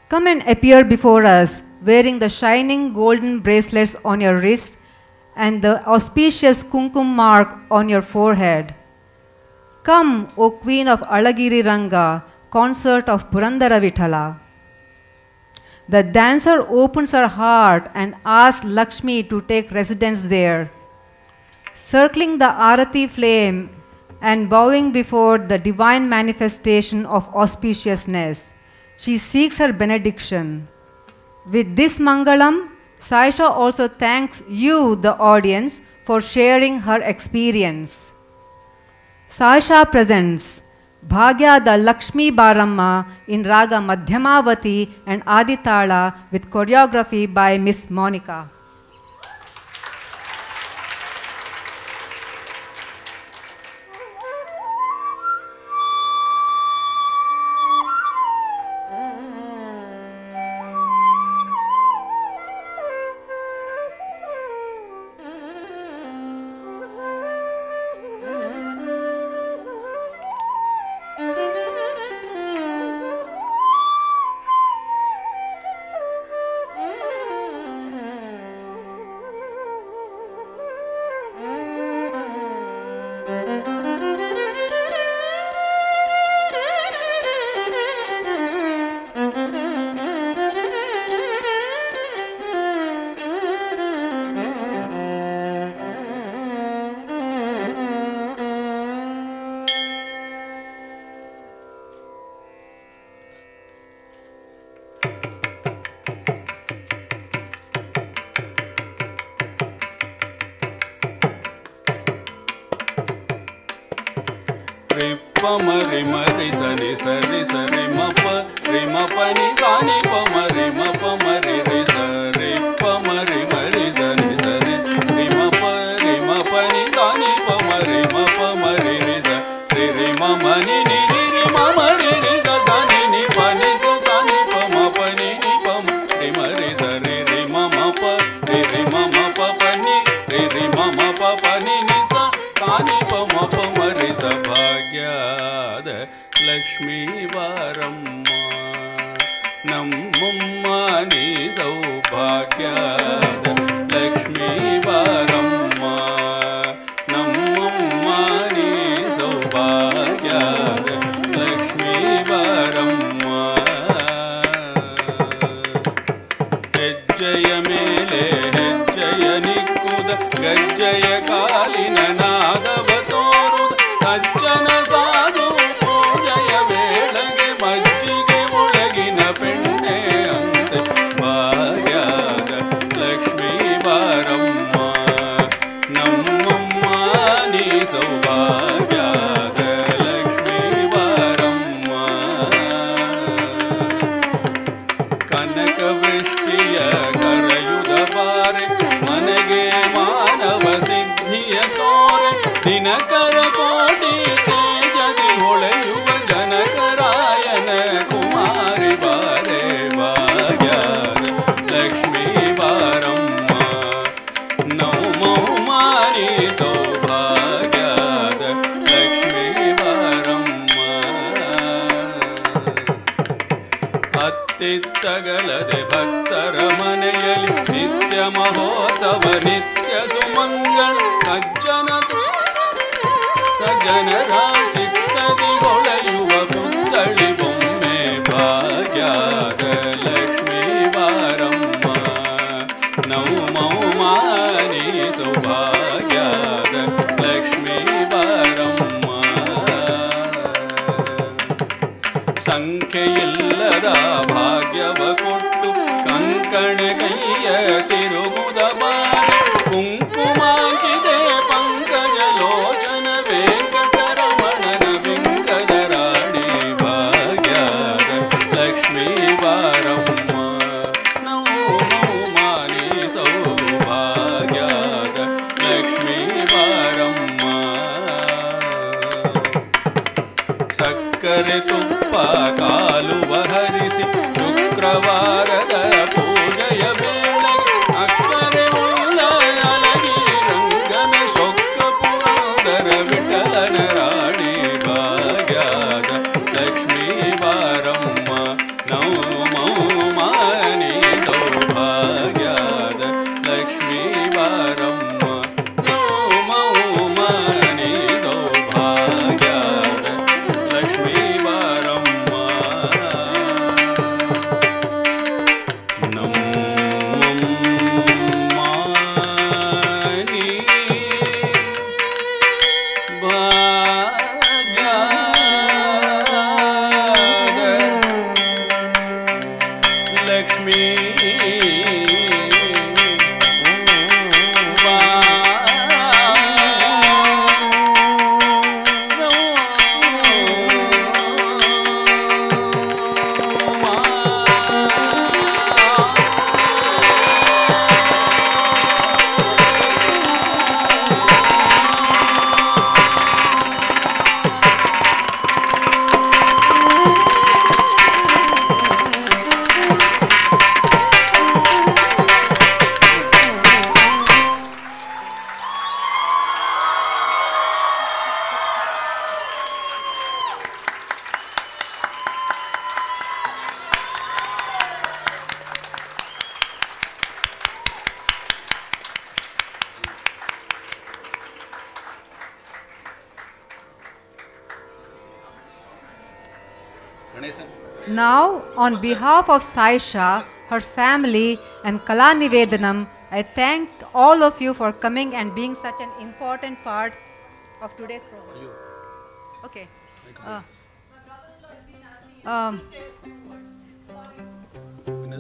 Come and appear before us, wearing the shining golden bracelets on your wrists and the auspicious kumkum mark on your forehead. Come, O Queen of Alagiri Ranga, consort of Purandara Vithala." The dancer opens her heart and asks Lakshmi to take residence there. Circling the Arati flame and bowing before the divine manifestation of auspiciousness, she seeks her benediction. With this Mangalam, Saisha also thanks you, the audience, for sharing her experience. Saisha presents Bhagya the Lakshmi Baramma in Raga Madhyamavati and Aditala with choreography by Miss Monica. Mari mari sani sani sani mapa re mapa ni sani pa mari mapa mari re sari pa mari mari sani sani re mapa ni sani pa mari mapa mari re sa re mama ni ni re mama re sa sani ni pa ni sa sani pa mapa ni pa re mari sa re mama pa re mama pa pa ni re mama pa pa ni sa sani pa mapa mari sa bhagya Lakshmi Varamma Nammumma ni Saubhagyada Lakshmi Varamma Nammumma ni Saubhagyada Lakshmi Varamma Hejjaya mele hejjaya nikkuda Gajjaya kalina nagavatoru Sajjana sadhu Dinakara ಕೋಟಿ ತೇಜದಿ ಹೊಳೆಯುವ ಜನಕರಾಯನ ಕುಮಾರಿ ಬಾರೆ ಭಾಗ್ಯದ ಲಕ್ಷ್ಮೀ ಬಾರಮ್ಮ ನೌಮೌಮಾನಿ ಸೌಭಾಗ್ಯದ ಲಕ್ಷ್ಮೀ ಬಾರಮ್ಮ ಅತ್ತಿತ್ತಗಲದೆ ಭಕ್ತರ ಮನೆಯಲ್ಲಿ ನಿತ್ಯ ಮಹೋತ್ಸವ ನಿತ್ಯ ಸುಮಂಗಳ ಸಜ್ಜನರ ಚಿತ್ತದಿ ಹೊಳೆಯುವ ಪುತ್ಥಳಿ ಬೊಮ್ಮೆ ಮೌಮಾನಿ ಸೌಭಾಗ್ಯದ ಲಕ್ಷ್ಮೀ ಬಾರಮ್ಮ ಸಂಖ್ಯೆಯಿಲ್ಲದ ಭಾಗ್ಯವ ಕೊಟ್ಟು ಕಂಕಣ ಕೈಯ ತಿರುಗುದ ಬಾರಿ ಕುಂಕುಮಾಕಿದೆ ಪಂಕಜ ಲೋಚನ ವೆಂಕಟರಮಣನ ಬಿಂಕದ ರಾಣಿ ಭಾಗ್ಯದ ಲಕ್ಷ್ಮೀ ಬಾರಮ್ಮ ನೌಮಾನಿ ಸೌಭಾಗ್ಯದ ಲಕ್ಷ್ಮೀ ಬಾರಮ್ಮ ಸಕ್ಕರೆ ತುಪ್ಪ ಕಾಲುವ ಹರಿಸಿ ಶುಕ್ರವಾರದ ಪೂಜೆಯ ವೇಳೆಗೆ ಅಕ್ಕರೆ ಉಳ್ಳ ಅಲಗಿ ರಂಗನ ಸೊಕ್ಕ ಪುರಂದರ ವಿಠಲನ ರಾಣಿ ಭಾಗ್ಯದ ಲಕ್ಷ್ಮೀ ಬಾರಮ್ಮ ನೌಮಾನಿ ಸೌಭಾಗ್ಯದ ಲಕ್ಷ್ಮೀ ಬಾರಮ್ಮ ನೌಮಾನಿ ಸೌಭಾಗ್ಯದ ಲಕ್ಷ್ಮೀ ಬಾರಮ್ಮ ನಮ್ಮಮ್ಮಾನಿ ಭಾಗ್ಯದ Lakshmi Now, on behalf of Saisha, her family, and Kala Nivedanam, I thank all of you for coming and being such an important part of today's program. Okay.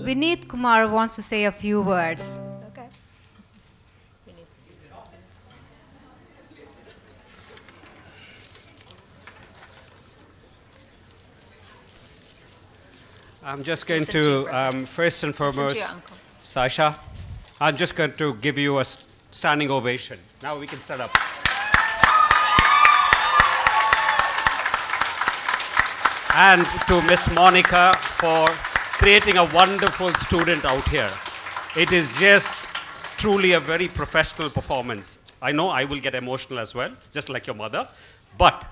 Vineet Kumar wants to say a few words. I'm just going to, first and foremost, Sasha, I'm just going to give you a standing ovation. Now we can stand up. And to Miss Monica for creating a wonderful student out here. It is just truly a very professional performance. I know I will get emotional as well, just like your mother, but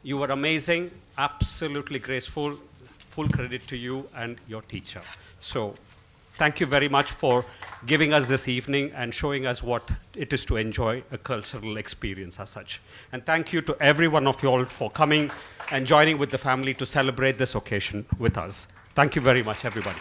you were amazing, absolutely graceful. Full credit to you and your teacher. So thank you very much for giving us this evening and showing us what it is to enjoy a cultural experience as such. And thank you to every one of you all for coming and joining with the family to celebrate this occasion with us. Thank you very much, everybody.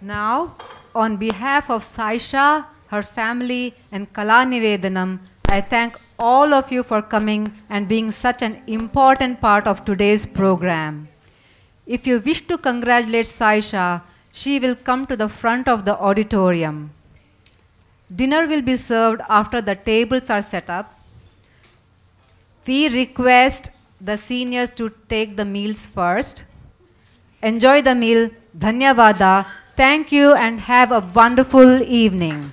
Now, on behalf of Saisha, her family, and Kala Nivedanam, I thank all of you for coming and being such an important part of today's program. If you wish to congratulate Saisha, she will come to the front of the auditorium. Dinner will be served after the tables are set up. We request the seniors to take the meals first. Enjoy the meal. Dhanyavada. Thank you and have a wonderful evening.